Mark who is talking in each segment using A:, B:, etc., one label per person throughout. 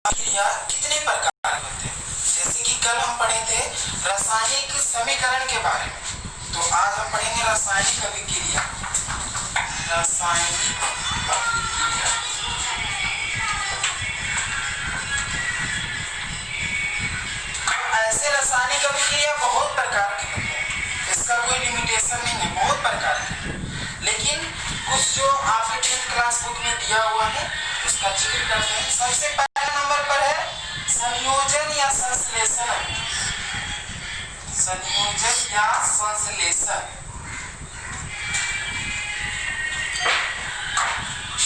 A: अभिक्रिया कितने प्रकार के होते हैं। जैसे कि कल हम पढ़े थे रासायनिक समीकरण के बारे में, तो आज हम पढ़ेंगे रासायनिक अभिक्रिया। रासायनिक अभिक्रिया ऐसे रासायनिक अभिक्रिया बहुत प्रकार के होते हैं, इसका कोई लिमिटेशन नहीं है, बहुत प्रकार के। लेकिन कुछ जो आपके 10th क्लास बुक में दिया हुआ है उसका जिक्र करते हैं। सबसे पहला नंबर पर है संयोजन या संश्लेषण। संयोजन या संश्लेषण।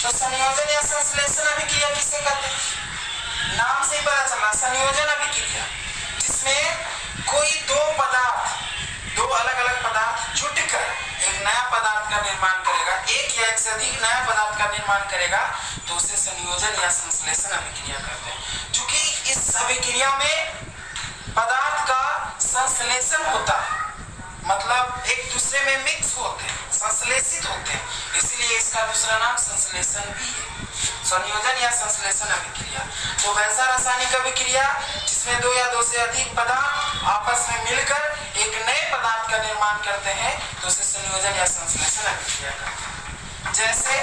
A: तो संयोजन या संश्लेषण अभिक्रिया किसे कहते हैं? नाम से ही पता चला, संयोजन अभिक्रिया जिसमें कोई दो अलग अलग पदार्थ जुटकर एक नया पदार्थ का निर्माण करेगा, एक या एक से अधिक नया पदार्थ का निर्माण करेगा, तो उसे संयोजन या संश्लेषण अभिक्रिया कहते हैं। क्योंकि इस अभिक्रिया में पदार्थ का संश्लेषण होता है, मतलब एक दूसरे में मिक्स होते हैं, संश्लेषित होते हैं, इसलिए इसका दूसरा नाम संश्लेषण भी है, संयोजन या संश्लेषण अभिक्रिया। तो वैसा रासायनिक अभिक्रिया जिसमें दो या दो से अधिक पदार्थ आपस में मिलकर एक नए पदार्थ का निर्माण करते हैं, तो उसे संयोजन या संश्लेषण अभिक्रिया कहते हैं। जैसे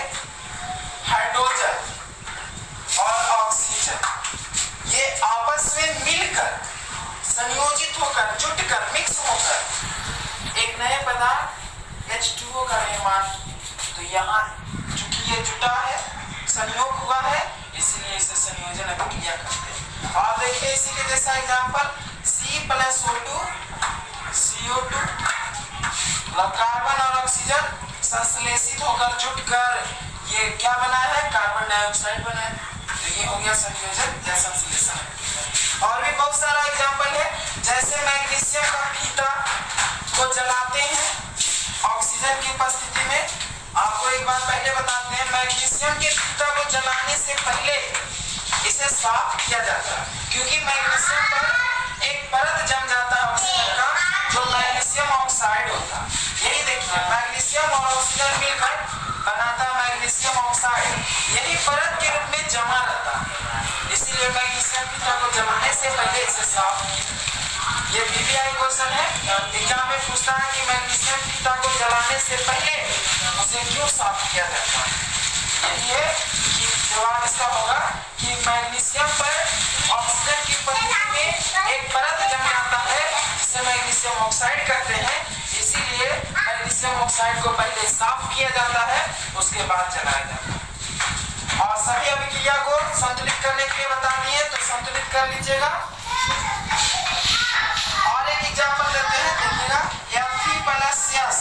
A: हाइड्रोजन और ऑक्सीजन ये आपस में मिलकर संयोजित होकर जुटकर मिक्स होकर एक नए पदार्थ H2O का निर्माण, तो यहाँ चूंकि ये जुटा है, संयोग हुआ है, इसलिए इसे संयोजन अभिक्रिया कहते हैं। और देखिए इसी के जैसा एग्जांपल C+O2 CO2, कार्बन और ऑक्सीजन संश्लेषित होकर जुटकर ये क्या बना है? कार्बन डाइऑक्साइड बना है, तो ये हो गया संयोजन या संश्लेषण। और भी बहुत सारा एग्जांपल है, जैसे मैग्नीशियम का फीता को जलाते हैं ऑक्सीजन की उपस्थिति में। आपको एक बात पहले बताते हैं, मैग्नीशियम के फीता को जलाने से पहले इसे साफ किया जाता है, क्योंकि मैग्नीशियम पर एक परत जम जाता है ऑक्सीजन का, जो मैग्नीशियम ऑक्साइड होता है। यही देखिए मैग्नीशियम और ऑक्सीजन मिलकर बनाता है मैग्नीशियम ऑक्साइड, यही परत के रूप में जमा रहता है, इसीलिए मैग्नीशियम फीता को जलाने से पहले इसे साफ किया। ये पीपीआई क्वेश्चन है, एग्जाम में पूछता है कि मैग्नीशियम फीता को जलाने से पहले उसे क्यों साफ किया जाता है। यही है कि जवाब इसका होगा कि मैग्नीशियम पर ऑक्सीजन की उपस्थिति में एक परत जम जाता है, जिसे मैग्नीशियम ऑक्साइड कहते हैं, इसीलिए मैग्नीशियम ऑक्साइड को पहले साफ किया जाता है, उसके बाद जलाया जाता है। और सभी अभिक्रिया को संतुलित करने के लिए बता दिए, तो संतुलित कर लीजिएगा। और एक एग्जांपल देते हैं, देखिएगा Fe+S,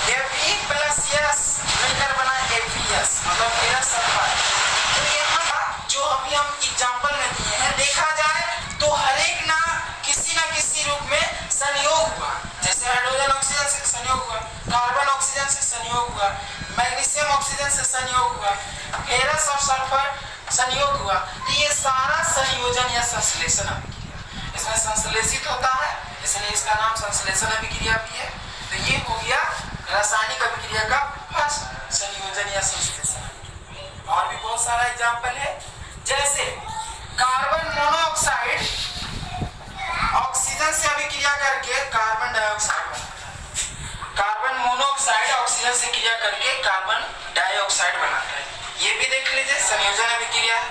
A: Fe+S मिलकर बना FeS, मतलब फेरस सल्फाइड। तो यहाँ जो अभी हम एग्जांपल में दिए हैं, देखा जाए तो हर एक ना किसी रूप में संयोग हुआ। जैसे हाइड्रोजन ऑक्सीजन से संयोग हुआ, कार्बन ऑक्सीजन से संयोग हुआ, मैग्नीशियम ऑक्सीजन से संयोग हुआ, फेरस और सल्फर संयोग हुआ, तो ये सारा संयोजन या संश्लेषण अभिक्रिया, इसमें संश्लेषित होता है, इसलिए इसका नाम संश्लेषण अभिक्रिया भी है। तो ये हो गया रासायनिक अभिक्रिया का फर्स्ट, संयोजन या संश्लेषण। और भी बहुत सारा एग्जांपल है, जैसे कार्बन मोनोऑक्साइड ऑक्सीजन से अभिक्रिया करके कार्बन डाइऑक्साइड बनाता है, कार्बन मोनोऑक्साइड ऑक्सीजन से क्रिया करके कार्बन डाइऑक्साइड बनाता है, ये भी देख लीजिए संयोजन अभिक्रिया है।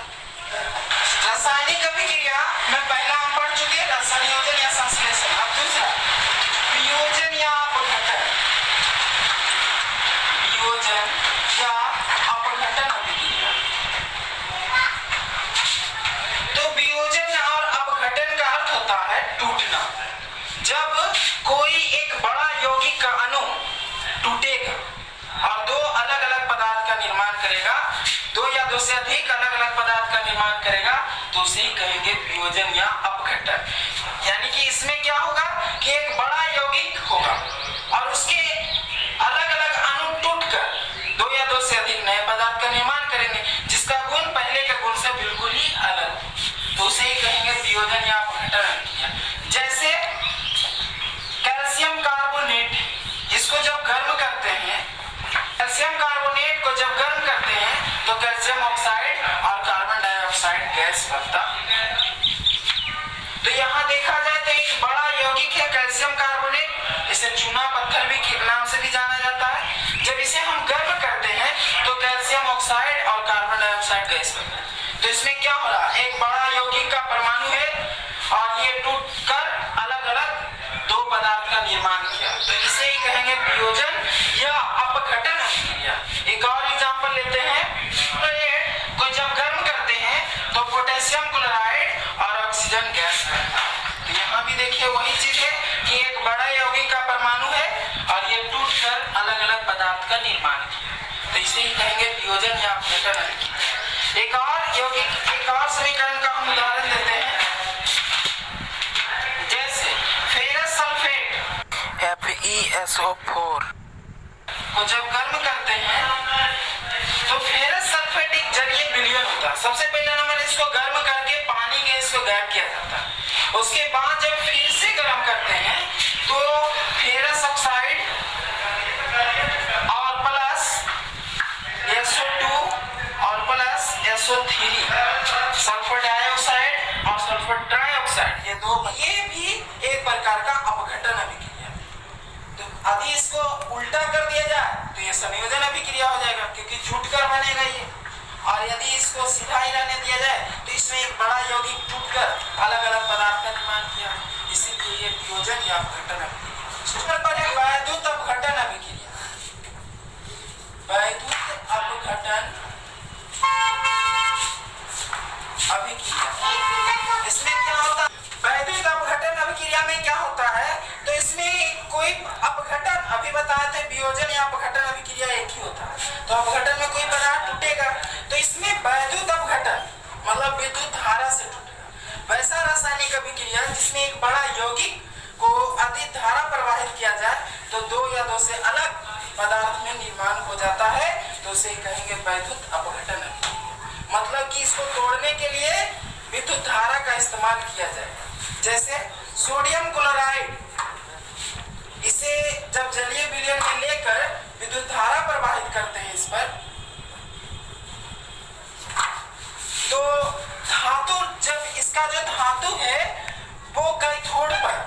A: रासायनिक अभिक्रिया में पहला हम पढ़ चुके हैं संयोजन या संश्लेषण। अब दूसरा वियोजन या अपघटन, वियोजन या अपघटन अभिक्रिया। तो वियोजन और अपघटन का अर्थ होता है टूटना। जब कोई एक बड़ा यौगिक का अणु टूटेगा और दो अलग अलग पदार्थ का निर्माण करेगा, दो या दो से अधिक अलग अलग पदार्थ का निर्माण करेगा, तो उसे कहेंगे वियोजन या अपघटन। यानी कि इसमें क्या होगा कि एक बड़ा यौगिक होगा और उसके अलग अलग अणु टूटकर दो या दो से अधिक नए पदार्थ का निर्माण करेंगे, जिसका गुण पहले के गुण से बिल्कुल ही अलग, तो उसे ही कहेंगे वियोजन या अपघटन अभिक्रिया। जैसे कैल्शियम कार्बोनेट, इसको जब गर्म करते हैं, कैल्शियम कार्बोनेट को जब गर्म करते हैं तो कैल्शियम ऑक्साइड और कार्बन डाइऑक्साइड गैस बनता। तो यहाँ देखा जाए तो एक बड़ा यौगिक है कैल्शियम कार्बोनेट, इसे चूना पत्थर भी के नाम से भी जाना जाता है। जब इसे हम गर्म करते हैं तो कैल्शियम ऑक्साइड और कार्बन डाइऑक्साइड गैस बनता है। तो इसमें क्या हो रहा है, एक बड़ा यौगिक का परमाणु है और ये टूटकर अलग अलग दो पदार्थ का निर्माण किया, तो इसे ही कहेंगे वियोजन या अपघटन अभिक्रिया। एक और एग्जांपल लेते हैं, तो ये कोई जब गर्म करते हैं तो पोटेशियम क्लोराइड और ऑक्सीजन गैस बनता है। तो यहाँ भी देखिए वही चीज है कि एक बड़ा यौगिक का परमाणु है और ये टूटकर अलग अलग पदार्थ का निर्माण किया, तो इसे ही कहेंगे वियोजन या अपघटन अभिक्रिया। एक और यौगिक, एक और समीकरण का हम उदाहरण देते हैं, जैसे फेरस सल्फेट FeSO4 को जब गर्म करते हैं तो फेरस सल्फेट एक जलीय विलयन होता है। सबसे पहले नंबर इसको गर्म करके पानी गैस को गायब किया जाता है। उसके बाद जब फिर से गर्म करते हैं तो फेरस ऑक्साइड और प्लस SO2 और प्लस SO3 सल्फर डाइऑक्साइड और सल्फर ट्राइऑक्साइड, ये भी एक प्रकार का अपघटन अभिक्रिया। तो यदि इसको उल्टा कर दिया जाए तो ये संयोजन अभिक्रिया हो जाएगा क्योंकि जुटकर बनेगा ये, और यदि इसको सीधा ही रहने दिया जाए तो इसमें एक बड़ा यौगिक टूटकर अलग अलग पदार्थ का निर्माण किया, इसीलिए ये वियोजन या अपघटन अभिक्रिया। पर है वैद्युत अपघटन अभिक्रिया। वैद्युत अपघटन अभिक्रिया, इसमें क्या होता है, वैद्युत अपघटन अभिक्रिया में क्या होता है, तो इसमें कोई अपघटन, अभी बताए थे वियोजन या अपघटन अभिक्रिया एक ही होता है, तो अपघटन में कोई पदार्थ टूटेगा, तो इसमें वैद्युत अपघटन मतलब विद्युत धारा से टूटेगा। वैसा रासायनिक अभिक्रिया जिसमें एक बड़ा यौगिक को अधिक धारा प्रवाहित किया जाए तो दो या दो से अलग पदार्थ में निर्माण हो जाता है, तो उसे कहेंगे वैद्युत अपघटन अभिक्रिया। मतलब कि इसको तोड़ने के लिए विद्युत धारा का इस्तेमाल किया जाएगा। जैसे सोडियम क्लोराइड, इसे जब जलीय विलयन में लेकर विद्युत धारा प्रवाहित करते हैं इस पर, तो धातु, जब इसका जो धातु है वो कैथोड पर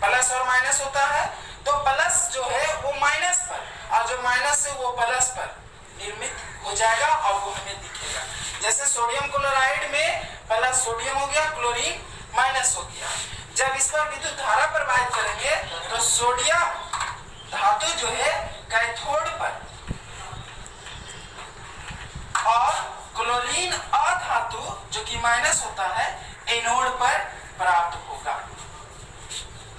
A: प्लस और माइनस होता है, तो प्लस जो है वो माइनस पर और जो माइनस है वो प्लस पर निर्मित हो जाएगा और वो हमें दिखेगा। जैसे सोडियम क्लोराइड में प्लस सोडियम हो गया, क्लोरीन माइनस हो गया। जब इस पर विद्युत धारा प्रवाहित करेंगे तो सोडियम धातु जो है कैथोड पर और क्लोरीन अधातु जो कि माइनस होता है एनोड पर प्राप्त होगा।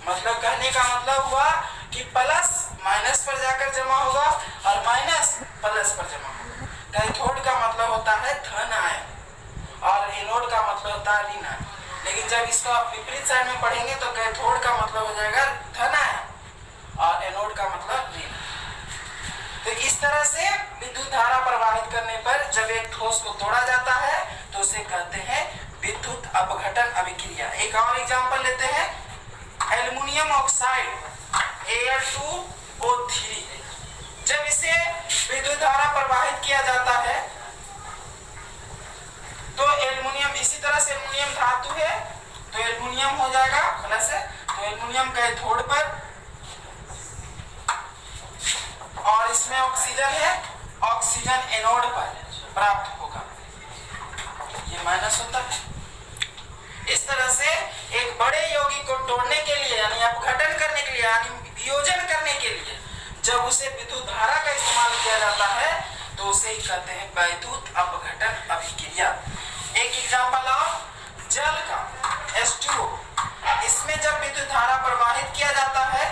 A: मतलब कहने का मतलब हुआ कि प्लस माइनस पर जाकर जमा होगा और माइनस प्लस पर जमा होगा। कैथोड का मतलब होता है धन आयन और एनोड का मतलब होता है ऋण आयन। लेकिन जब इसका विपरीत साइड में पढ़ेंगे तो कैथोड का मतलब हो जाएगा धन आयन और एनोड का मतलब ऋण। तो इस तरह से विद्युत धारा प्रवाहित करने पर जब एक ठोस को तोड़ा जाता है तो उसे कहते हैं विद्युत अपघटन अभिक्रिया। एक और एग्जांपल लेते हैं, एल्युमिनियम ऑक्साइड Al2O3, जब इसे विद्युत धारा प्रवाहित किया जाता है तो एल्युमिनियम, इसी तरह से एल्युमिनियम धातु है तो एल्युमिनियम हो जाएगा प्लस है, तो एल्युमिनियम कैथोड पर और इसमें ऑक्सीजन है, ऑक्सीजन एनोड पर प्राप्त होगा, ये माइनस होता है। इस तरह से एक बड़े यौगिक को तोड़ने के लिए यानी अपघटन करने के लिए यानी वियोजन करने के लिए जब उसे विद्युत धारा का इस्तेमाल किया जाता है तो उसे ही कहते हैं वैद्युत अपघटन अभिक्रिया। एक एग्जांपल ऑफ जल का H2O, इसमें जब विद्युत धारा प्रवाहित किया जाता है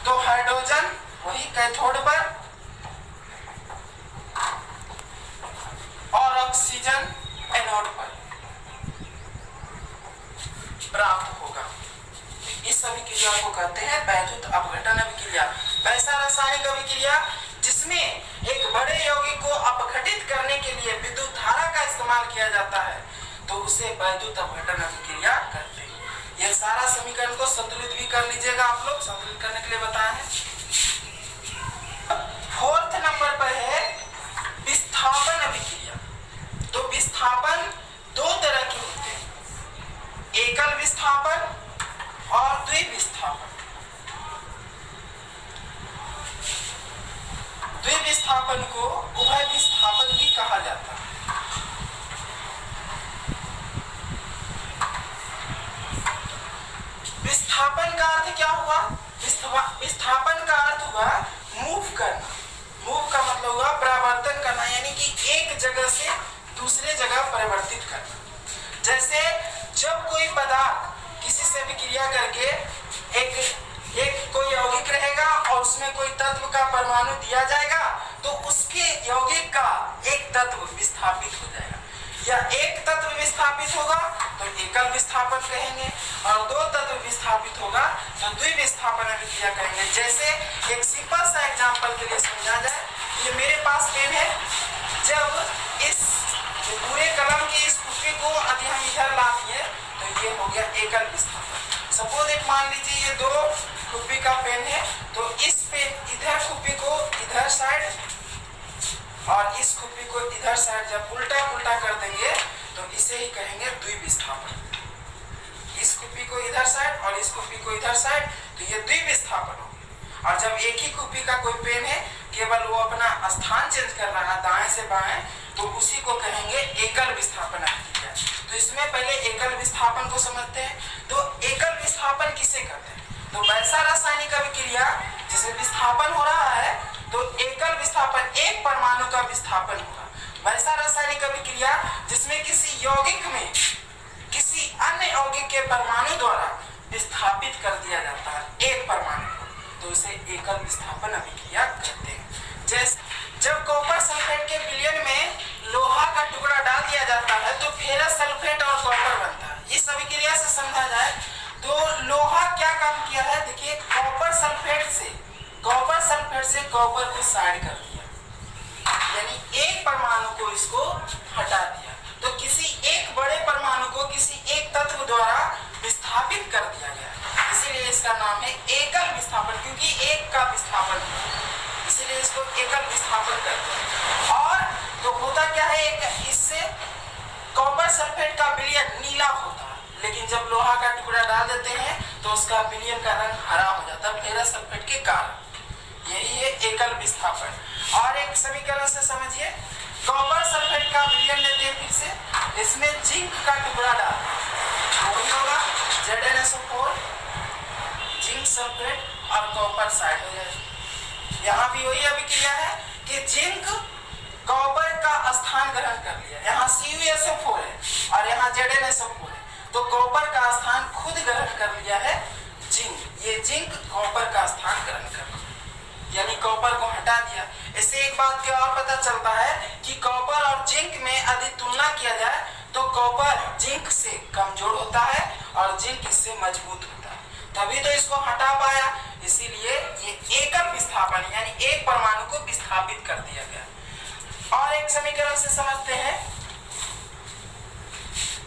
A: तो हाइड्रोजन वही कैथोड पर और ऑक्सीजन एनोड पर प्राप्त होगा। इस अभिक्रिया को कहते हैं वैद्युत अपघटन अभिक्रिया। वैसा रासायनिक अभिक्रिया जिसमें एक बड़े यौगिक को अपघटित करने के लिए विद्युत धारा का इस्तेमाल किया जाता है तो उसे वैद्युत अपघटन अभिक्रिया कहते हैं। यह सारा समीकरण को संतुलित भी कर लीजिएगा, आप लोग संतुलित करने के लिए बताया है। फोर्थ नंबर पर है विस्थापन अभिक्रिया। विस्थापन का अर्थ हुआ मूव करना। मूव का मतलब हुआ परिवर्तन करना, यानी कि एक जगह से दूसरे जगह परिवर्तित करना। जैसे जब कोई पदार्थ किसी से भी क्रिया करके एक कोई यौगिक रहेगा और उसमें कोई तत्व का परमाणु दिया जाएगा तो उसके यौगिक का एक तत्व विस्थापित हो जाएगा, या एक तत्व विस्थापित होगा तो एकल विस्थापन कहेंगे, और दो तत्व विस्थापित होगा तो द्विविस्थापन अभिक्रिया कहेंगे। जैसे एक सिंपल सा एग्जांपल के लिए समझा जाए, ये मेरे पास पेन है, जब इस पूरे कलम की इस कुप्पी को यदि हम इधर ला दिए तो ये हो गया एकल विस्थापन। सपोज एक मान लीजिए ये दो कुप्पी का पेन है, तो इस पेन इधर कुप्पी को इधर साइड और इस कुप्पी को इधर साइड जब उल्टा पुल्टा कर देंगे तो इसे ही कहेंगे द्विविस्थापन। इस कुप्पी को इधर साइड और इस कुप्पी को इधर साइड, तो ये द्विविस्थापन हो गया। और जब एक ही कुप्पी का कोई पेन है, केवल वो अपना स्थान चेंज कर रहा है दाएं से बाएं, तो उसी को कहेंगे एकल विस्थापन अभिक्रिया। तो इसमें पहले एकल विस्थापन को समझते हैं। तो एकल विस्थापन किसे कहते हैं? तो वैसा रासायनिक अभिक्रिया जिसे विस्थापन हो रहा है तो एकल विस्थापन, एक परमाणु का विस्थापन होगा। वैसा रासायनिक अभिक्रिया जिसमें किसी यौगिक में किसी अन्य यौगिक के परमाणु द्वारा विस्थापित कर दिया जाता है एक परमाणु को, तो इसे एकल विस्थापन अभिक्रिया कहते हैं। जैसे जब कॉपर सल्फेट के विलयन में लोहा का टुकड़ा डाल दिया जाता है तो फेरस सल्फेट और कॉपर बनता है। इस अभिक्रिया से समझा जाए तो लोहा क्या काम किया है, देखिए कॉपर सल्फेट से कॉपर को साइड कर दिया, यानी एक परमाणु को इसको हटा दिया। तो किसी एक बड़े परमाणु को किसी एक तत्व द्वारा विस्थापित कर दिया गया, इसीलिए इसका नाम है एकल विस्थापन, क्योंकि एक का विस्थापन है, इसीलिए इसको एकल विस्थापन करते हैं। और तो होता क्या है, एक इससे कॉपर सल्फेट का विलयन नीला होता है, लेकिन जब लोहा का टुकड़ा डाल देते हैं तो उसका विलयन का रंग हरा हो जाता है फेरस सल्फेट के कारण। यही है एकल विस्थापन। और एक समीकरण से समझिए, कॉपर सल्फेट का विलयन लेते हैं फिर से, इसमें जिंक का टुकड़ा डालते वही होगा ZnSO4, जिंक सल्फेट और कॉपर साइड हो जाएगा। यहाँ भी वही अभिक्रिया है कि जिंक कॉपर का स्थान ग्रहण कर लिया, यहाँ CuSO4 है और यहाँ ZnSO4 है, तो कॉपर का स्थान खुद ग्रहण कर लिया है जिंक। ये जिंक कॉपर का स्थान ग्रहण कर लिया, यानी कॉपर को हटा दिया। इससे एक बात क्या और पता चलता है कि कॉपर और जिंक में यदि तुलना किया जाए तो कॉपर जिंक से कमजोर होता है और जिंक इससे मजबूत होता है, तभी तो इसको हटा पाया। इसीलिए ये एकल विस्थापन, यानी एक परमाणु को विस्थापित कर दिया गया। और एक समीकरण से समझते हैं,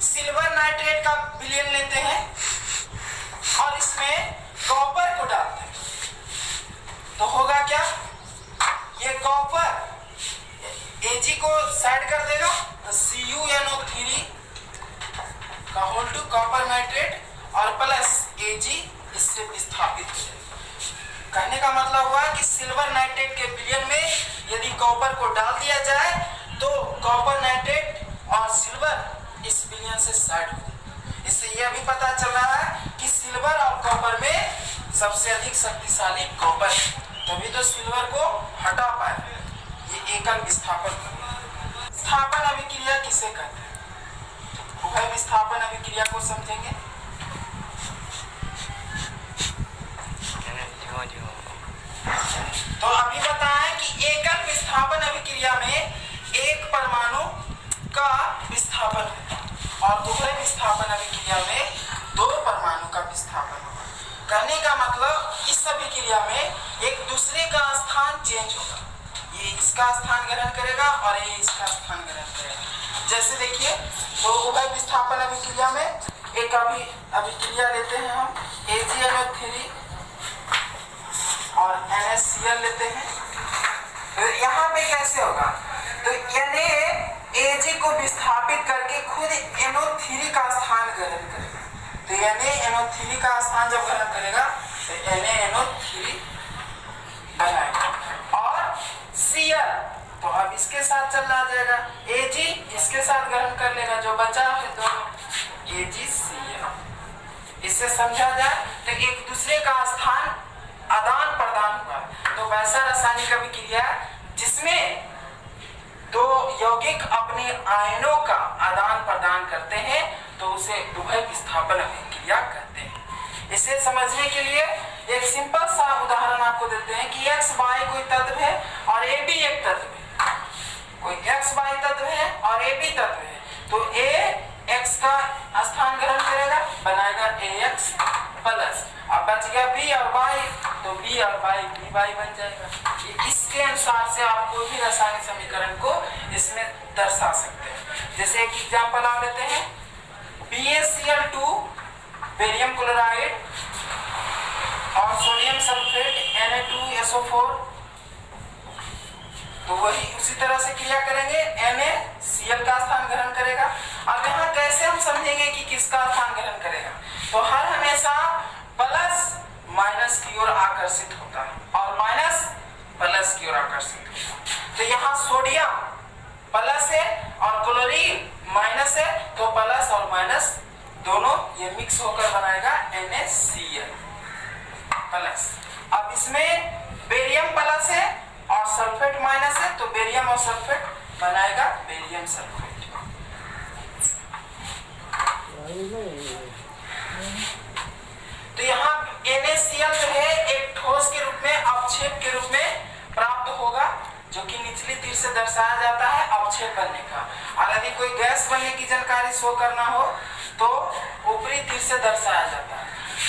A: सिल्वर नाइट्रेट का विलयन लेते हैं और इसमें कॉपर को डालते हैं, तो होगा क्या, ये कॉपर Ag को साइड कर देगा, CuNO3 का होल टू कॉपर नाइट्रेट और प्लस Ag इससे विस्थापित हो जाएगा। कहने का मतलब हुआ कि सिल्वर नाइट्रेट के विलयन में यदि कॉपर को डाल दिया जाए तो कॉपर नाइट्रेट और सिल्वर इस विलयन से साइड हो जाए। इससे यह भी पता चल रहा है कि सिल्वर और कॉपर में सबसे अधिक शक्तिशाली कॉपर है, तभी तो सिल्वर को हटा पाए। ये एकल विस्थापन। विस्थापन अभिक्रिया किसे कहते हैं? उभय विस्थापन अभिक्रिया को समझेंगे। तो अभी बताएं कि एकल विस्थापन अभिक्रिया में एक परमाणु का विस्थापन होता है और उभय विस्थापन अभिक्रिया में दो परमाणु का विस्थापन होगा। कहने का मतलब इस अभिक्रिया में एक दूसरे का स्थान चेंज होगा, ये इसका स्थान ग्रहण करेगा और ये इसका स्थान ग्रहण करेगा। जैसे देखिए, तो उभय विस्थापन अभिक्रिया में एक अभिक्रिया लेते हैं हम, AgNO3 और NaCl लेते हैं। तो यहाँ पे कैसे होगा, तो Na को विस्थापित करके खुद NO3 का स्थान ग्रहण करेगा। तो NaNO3 का स्थान जब ग्रहण करेगा तो NaNO3 बनाएगा और Cl तो अब इसके साथ चलना जाएगा, Ag इसके साथ ग्रहण कर लेगा, जो बचा है दोनों AgCl। इससे समझा जाए तो एक दूसरे का स्थान आदान प्रदान हुआ। तो वैसा रासायनिक अभिक्रिया जिसमें दो यौगिक अपने आयनों का आदान प्रदान करते हैं तो उसे उभय विस्थापन अभिक्रिया कहते हैं। इसे समझने के लिए एक सिंपल सा उदाहरण आपको देते हैं कि x y कोई तत्व है और a b एक तत्व है। कोई x y तत्व है और a b तत्व है, तो a x का स्थान ग्रहण करेगा, बनाएगा ax प्लस, अब बच गया b और y, तो b और y by बन जाएगा। इसके अनुसार से आप कोई भी रासायनिक समीकरण को इसमें दर्शा सकते हैं। जैसे एक एग्जांपल आप लेते हैं, BaCl2 बेरियम क्लोराइड और सोडियम सल्फेट Na2SO4, तो वही उसी तरह से क्रिया करेंगे, NaCl का स्थान ग्रहण करेगा। अब यहाँ कैसे हम समझेंगे कि किसका स्थान ग्रहण करेगा, तो हर हमेशा प्लस माइनस की ओर आकर्षित होता है और माइनस प्लस की ओर आकर्षित होता है। तो यहाँ सोडियम प्लस है और क्लोरीन माइनस है, तो प्लस और माइनस दोनों ये मिक्स होकर बनाएगा NaCl प्लस। अब इसमें बेरियम प्लस है और सल्फेट माइनस है, तो बेरियम और सल्फेट बनाएगा बेरियम सल्फेट। तो यहाँ NaCl जो है एक ठोस के रूप में, अवक्षेप के रूप में प्राप्त होगा, जो कि निचली तीर से दर्शाया जाता है अवक्षेप बनने का। और यदि कोई गैस बनने की जानकारी शो करना हो तो ऊपरी तीर से दर्शाया जाता है।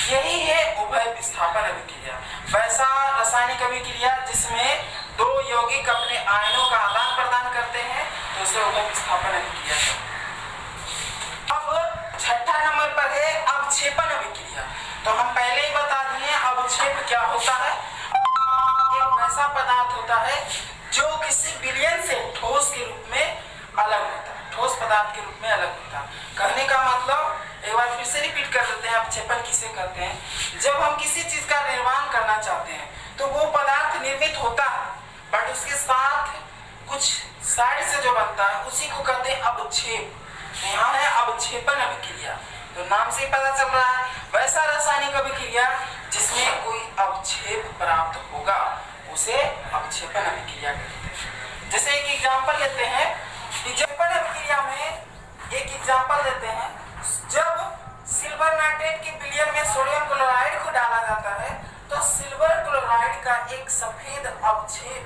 A: यही है उभय विस्थापन अभिक्रिया, वैसा रासायनिक अभिक्रिया जिसमें दो यौगिक अपने आयनों का आदान प्रदान करते हैं, तो उसे उभय विस्थापन अभिक्रिया कहते हैं। अब छठा नंबर पर है अवक्षेपण अभिक्रिया। तो हम पहले ही बता दिए अवक्षेप क्या होता है। एक वैसा पदार्थ होता है जो किसी विलयन से ठोस के रूप में अलग होता है, ठोस पदार्थ के रूप में अलग होता है। कहने का मतलब, एक बार फिर से रिपीट कर देते हैं, अवक्षेपण किसे कहते हैं। जब हम किसी चीज का निर्माण करना चाहते हैं तो वो पदार्थ निर्मित होता है, बट उसके साथ कुछ साइड से जो बनता है उसी को कहते हैं अवक्षेप। यहाँ है अवक्षेपण अभिक्रिया, तो नाम से ही पता चल रहा है वैसा रासायनिक अभिक्रिया जिसमें कोई अवक्षेप प्राप्त होगा उसे अवक्षेपण अभिक्रिया कहते हैं। जैसे एक एग्जांपल लेते हैं, अवक्षेपण अभिक्रिया में एक एग्जांपल देते हैं, जब सिल्वर नाइट्रेट के विलयन में सोडियम क्लोराइड को डाला जाता है तो सिल्वर क्लोराइड का एक सफेद अवक्षेप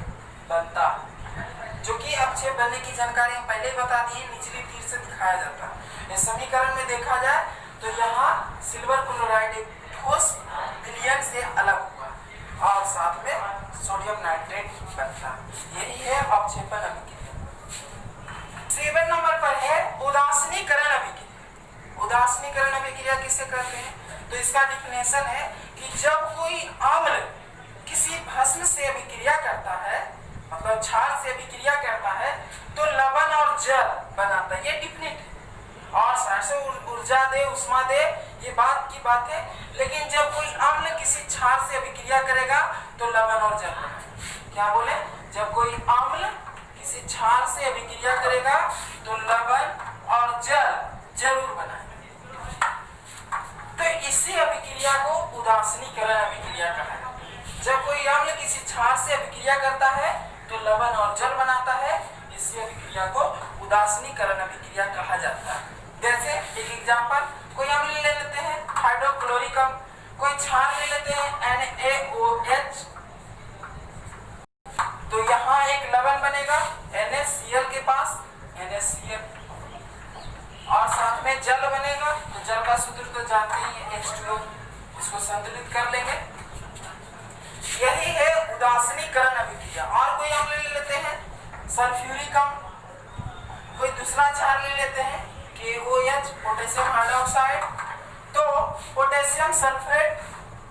A: बनता है, जो कि अवक्षेप बनने की जानकारी हम पहले बता दिए, निचली तीर से दिखाया जाता है। इस समीकरण में देखा जाए तो यहाँ सिल्वर क्लोराइड एक ठोस विलयन से अलग हुआ और साथ में सोडियम नाइट्रेट बनता है। यही है अवक्षेपण अभिक्रिया। 7 नंबर पर है उदासीनीकरण अभिक्रिया। उदासीनीकरण अभिक्रिया किसे कहते हैं, तो इसका डिफिनेशन है कि जब कोई अम्ल किसी भस्म से अभिक्रिया करता है, मतलब क्षार से अभिक्रिया करता है, तो लवण और जल बनाता है। ये डिफिनेट है और साथ से ऊर्जा दे, उष्मा दे, ये बात की बात है। लेकिन जब कोई अम्ल किसी क्षार से अभिक्रिया करेगा तो लवण और जल बनाएगा। क्या बोले, जब कोई अम्ल किसी क्षार से अभिक्रिया करेगा तो लवण और जल जरूर बनाएगा। तो इसी अभिक्रिया को उदासीनीकरण अभिक्रिया कहा है। जब कोई अम्ल किसी क्षार से अभिक्रिया करता है तो लवण और जल बनाता है, इसी अभिक्रिया को उदासीनीकरण अभिक्रिया कहा जाता है। जैसे एक एग्जांपल, कोई अम्ल ले लेते हैं हाइड्रोक्लोरिक अम्ल, कोई क्षार ले लेते हैं NaOH, तो यहाँ एक लवण बनेगा NaCl के पास, NaCl, और साथ में जल बनेगा, तो जल का सूत्र तो जानते ही है H2O, इसको संतुलित कर लेंगे। यही है उदासीनीकरण अभिक्रिया। और कोई अम्ल ले लेते हैं सल्फ्यूरिक अम्ल, कोई दूसरा क्षार ले लेते हैं KOH पोटेशियम हाइड्रोक्साइड, तो पोटेशियम सल्फेट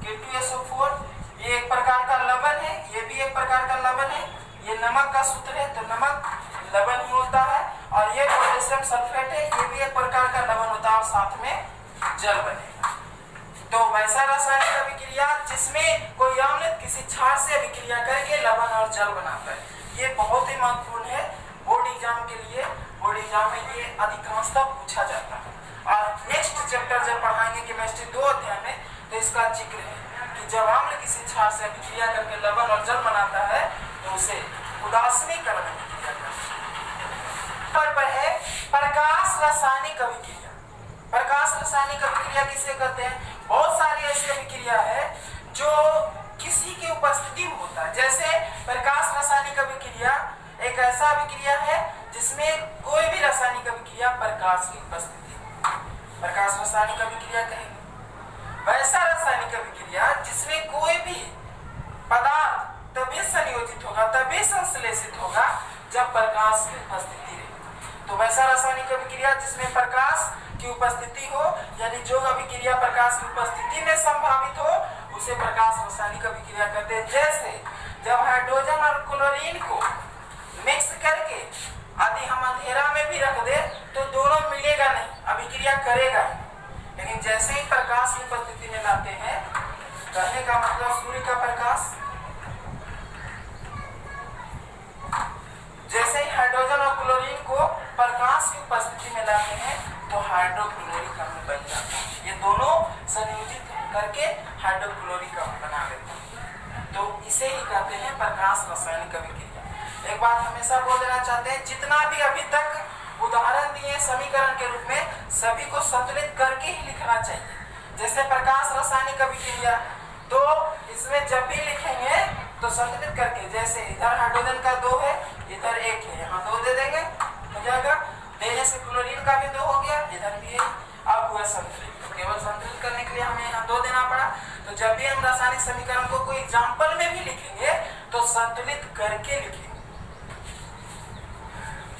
A: K2SO4, ये एक प्रकार का लवण है, ये भी एक प्रकार का लवण है। ये नमक का सूत्र है, तो नमक लवण ही होता है, और ये पोटेशियम सल्फेट है, ये भी एक प्रकार का लवण होता है और साथ में जल बनेगा। तो वैसा रासायनिक अभिक्रिया जिसमें कोई अम्ल किसी क्षार से अभिक्रिया करके लवण और जल बनाता है, ये बहुत ही महत्वपूर्ण है बोर्ड एग्जाम के लिए। बोर्ड एग्जाम में ये अधिकांशतः पूछा जाता है। और नेक्स्ट चैप्टर जब पढ़ाएंगे केमिस्ट्री 2 अध्याय में, तो इसका जिक्र है कि तो जब अम्ल किसी क्षार से अभिक्रिया करके लवण और जल बनाता है तो उसे उदासीनीकरण अभिक्रिया कहते हैं। पर है प्रकाश रासायनिक अभिक्रिया। प्रकाश रासायनिक अभिक्रिया किसे कहते हैं? बहुत सारी ऐसी अभिक्रिया है जो किसी की उपस्थिति में होता है। जैसे प्रकाश रासायनिक अभिक्रिया एक ऐसा अभिक्रिया है जिसमें कोई भी रासायनिक अभिक्रिया प्रकाश की उपस्थिति, प्रकाश रासायनिक अभिक्रिया कहेंगे। वैसा रासायनिक अभिक्रिया जिसमें कोई भी पदार्थ तभी संयोजित होगा, तभी संश्लेषित होगा जब प्रकाश की उपस्थिति रहे। तो वैसा रासायनिक अभिक्रिया जिसमें प्रकाश की उपस्थिति हो, यानी जो अभिक्रिया प्रकाश की उपस्थिति में संभावित हो उसे प्रकाश रासायनिक अभिक्रिया कहते हैं। जैसे जब हाइड्रोजन और क्लोरीन को मिक्स करके यदि हम अंधेरा में भी रख दे तो दोनों मिलेगा नहीं, अभिक्रिया करेगा। लेकिन जैसे ही प्रकाश की उपस्थिति में लाते हैं, कहने का मतलब सूर्य का प्रकाश, जैसे ही हाइड्रोजन और क्लोरीन को प्रकाश की उपस्थिति में लाते हैं तो हाइड्रोक्लोरिक अम्ल बन जाता है। ये दोनों संयोजित करके हाइड्रोक्लोरिक अम्ल बना लेते हैं। तो इसे ही कहते हैं प्रकाश रासायनिक अभिक्रिया। एक बात हमेशा बोल देना चाहते हैं, जितना भी अभी तक उदाहरण दिए समीकरण के रूप में सभी को संतुलित करके ही लिखना चाहिए। जैसे प्रकाश रासायनिक अभिक्रिया, तो इसमें जब भी लिखेंगे तो संतुलित करके, जैसे इधर हाइड्रोजन का 2 है, इधर 1 है, यहाँ 2 दे देंगे, हो जाएगा। देने से क्लोरीन का भी 2 हो गया, इधर भी है, अब हुआ संतुलित। तो केवल संतुलित करने के लिए हमें यहाँ 2 देना पड़ा। तो जब भी हम रासायनिक समीकरण को कोई एग्जाम्पल में भी लिखेंगे तो संतुलित करके लिखेंगे।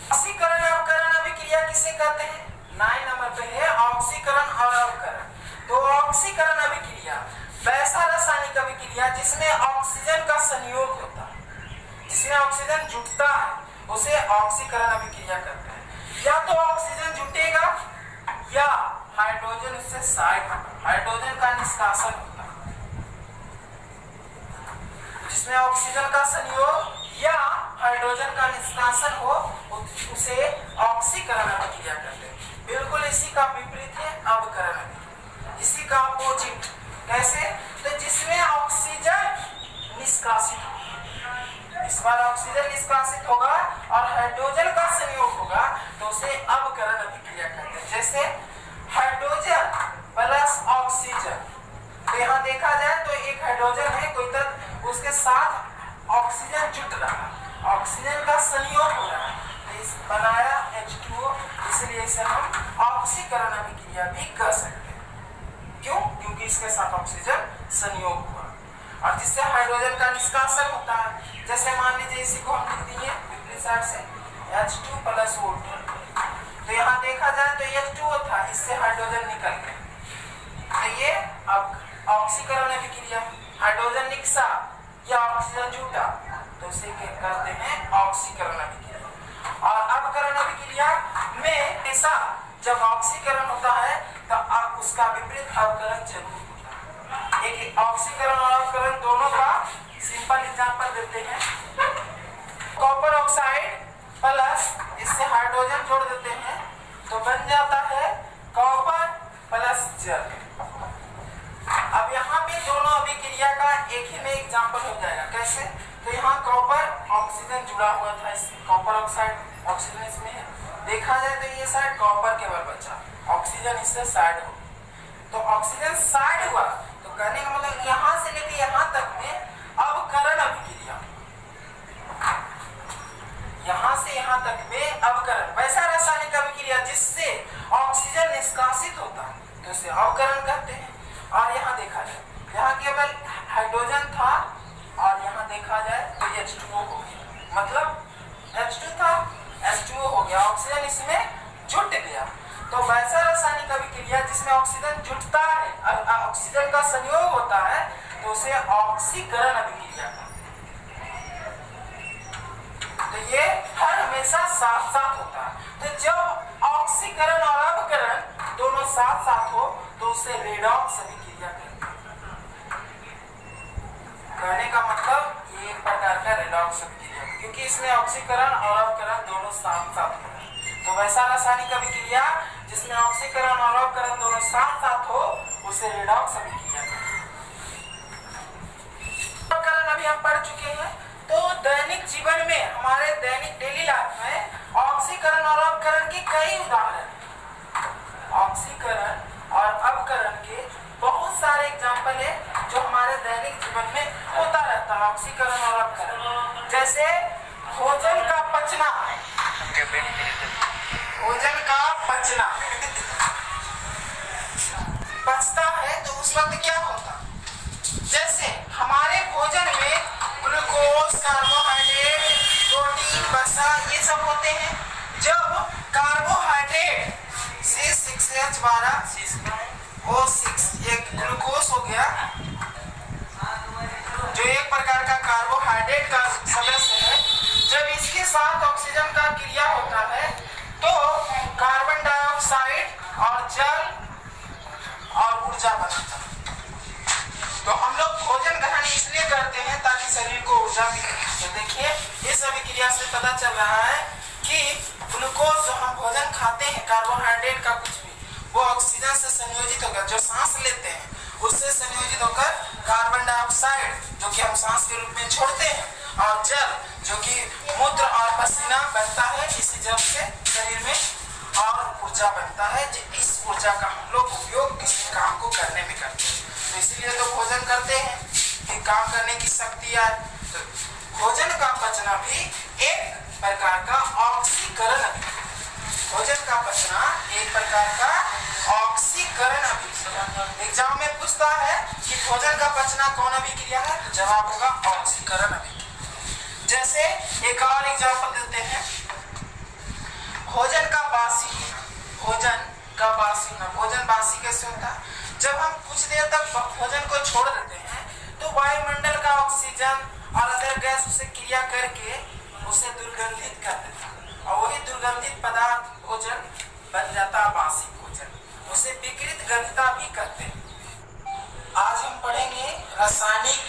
A: ऑक्सीकरण अवकरण अभिक्रिया किसे कहते हैं? 9 नंबर पे है ऑक्सीकरण और अवकरण। तो ऑक्सीकरण अभिक्रिया वैसा रासायनिक अभिक्रिया जिसमें ऑक्सीजन का संयोग होता है, जिसमें ऑक्सीजन जुटता है, उसे ऑक्सीकरण अभिक्रिया कहते हैं। या तो ऑक्सीजन जुटेगा या हाइड्रोजन उससे साइड होगा, हाइड्रोजन का निष्कासन होता है। जिसमें ऑक्सीजन का संयोग या हाइड्रोजन का निष्कासन हो उसे ऑक्सीकरण अभिक्रिया कहते हैं। बिल्कुल इसी का विपरीत है अवकरण अभिक्रिया, इसी का अपोजिट। कैसे? तो जिसमें ऑक्सीजन निष्कासित होगा, इस बार ऑक्सीजन निष्कासित होगा और हाइड्रोजन का संयोग होगा तो उसे अवकरण अभिक्रिया कहते हैं। जैसे हाइड्रोजन प्लस ऑक्सीजन, तो यहाँ देखा जाए तो एक हाइड्रोजन है, कोई तत्व, उसके साथ ऑक्सीजन जुट रहा है, ऑक्सीजन का संयोग हो रहा है, तो इस बनाया H2O, इसलिए इसे हम ऑक्सीकरण अभिक्रिया भी कह सकते हैं। क्यों? क्योंकि इसके साथ ऑक्सीजन संयोग हुआ और जिससे हाइड्रोजन का निष्कासन होता है। जैसे मान लीजिए इसी को हम लिख दिए विपरीत साइड से H2 प्लस O2, तो यहाँ देखा जाए तो H2O था, इससे हाइड्रोजन निकल गया, तो ये अब ऑक्सीकरण अभिक्रिया। हाइड्रोजन निकसा या ऑक्सीजन जुटा तो उसे कहते हैं ऑक्सीकरण अभिक्रिया। और अवकरण अभिक्रिया में ऐसा जब ऑक्सीकरण होता है तो उसका विपरीत अवकरण जरूर होता है। एक ऑक्सीकरण और अवकरण दोनों का सिंपल एग्जांपल देते हैं। कॉपर ऑक्साइड प्लस इससे हाइड्रोजन जोड़ देते हैं तो बन जाता है कॉपर प्लस जल। अब यहाँ पे दोनों अभिक्रिया का एक ही में एग्जांपल हो जाएगा। कैसे? तो यहाँ कॉपर ऑक्सीजन जुड़ा हुआ था, इससे कॉपर ऑक्साइड ऑक्सीजन इसमें है, देखा जाए तो ये साइड कॉपर केवल बचा, ऑक्सीजन इससे साइड हो, तो ऑक्सीजन साइड हुआ, तो कहने का मतलब यहाँ से लेके यहाँ तक में अवकरण अभिक्रिया, यहाँ से यहाँ तक में अवकरण। वैसा रासायनिक अभिक्रिया जिससे ऑक्सीजन निष्कासित होता है तो उसे अवकरण कहते हैं। और यहाँ देखा जाए, यहाँ केवल हाइड्रोजन था और यहाँ देखा जाए तो H2O हो गया, मतलब H2 था H2O हो गया, ऑक्सीजन इसमें जुट गया। तो वैसा रासायनिक अभिक्रिया जिसमें ऑक्सीजन जुटता है और ऑक्सीजन का संयोग होता है तो उसे ऑक्सीकरण अभिक्रिया कहते हैं। तो ये हर हमेशा साथ साथ होता है। तो जब ऑक्सीकरण और अवकरण दोनों साथ साथ हो तो उसे रेडॉक्स अभिक्रिया कहते हैं। कहने का मतलब ये एक प्रकार का रेडॉक्स अभिक्रिया, क्योंकि इसमें ऑक्सीकरण और अवकरण दोनों साथ साथ हो रहा है। तो वैसा रासायनिक अभिक्रिया जिसमें ऑक्सीकरण और अवकरण दोनों साथ साथ हो उसे रेडॉक्स अभिक्रिया कहते हैं। हम पढ़ चुके हैं। तो दैनिक जीवन में, हमारे दैनिक डेली लाइफ में ऑक्सीकरण और अपकरण की कई उदाहरण, ऑक्सीकरण और अपकरण के बहुत सारे एग्जाम्पल है जो हमारे दैनिक जीवन में होता रहता है। ऑक्सीकरण और अपकरण, जैसे भोजन का पचना, भोजन का पचना पचता है तो उस वक्त क्या होता, जैसे हमारे भोजन में ग्लूकोज, कार्बोहाइड्रेट, प्रोटीन, वसा ये सब होते हैं। जब कार्बोहाइड्रेट C6H12O6 एक ग्लूकोज हो गया जो एक प्रकार का कार्बोहाइड्रेट का सदस्य है, जब इसके साथ ऑक्सीजन का क्रिया होता है तो कार्बन डाइऑक्साइड और जल और ऊर्जा बनता है। तो हम लोग भोजन ग्रहण इसलिए करते हैं ताकि शरीर को ऊर्जा मिले। तो देखिए इस अभिक्रिया से पता चल रहा है कि ग्लूकोज जो हम भोजन खाते हैं, कार्बोहाइड्रेट का कुछ भी, वो ऑक्सीजन से संयोजित होकर, जो सांस लेते हैं उससे संयोजित होकर कार्बन डाइऑक्साइड जो कि हम सांस के रूप में छोड़ते हैं, और जल जो कि मूत्र और पसीना बनता है, इसी जल से शरीर में और ऊर्जा बनता है। इस ऊर्जा का हम लोग उपयोग किसी काम को करने में करते हैं। तो इसीलिए तो भोजन करते हैं कि काम करने की शक्ति आए। तो भोजन का पचना भी एक प्रकार का ऑक्सीकरण अभिक्रिया, भोजन का पचना एक प्रकार का ऑक्सीकरण अभिक्रिया। एग्जाम में पूछता है कि भोजन का पचना कौन अभिक्रिया है, तो जवाब होगा ऑक्सीकरण अभिक्रिया। जैसे एक और एग्जाम्पल देते हैं, भोजन का बासी होना, भोजन का बासी होना। भोजन बासी कैसे होता है, जब हम कुछ देर तक भोजन को छोड़ देते हैं तो वायुमंडल का ऑक्सीजन और अदर गैस उसे क्रिया करके उसे दुर्गंधित कर देता है, और वही दुर्गंधित पदार्थ भोजन बन जाता है बासी भोजन, उसे विकृत गंधता भी करते हैं। आज हम पढ़ेंगे रासायनिक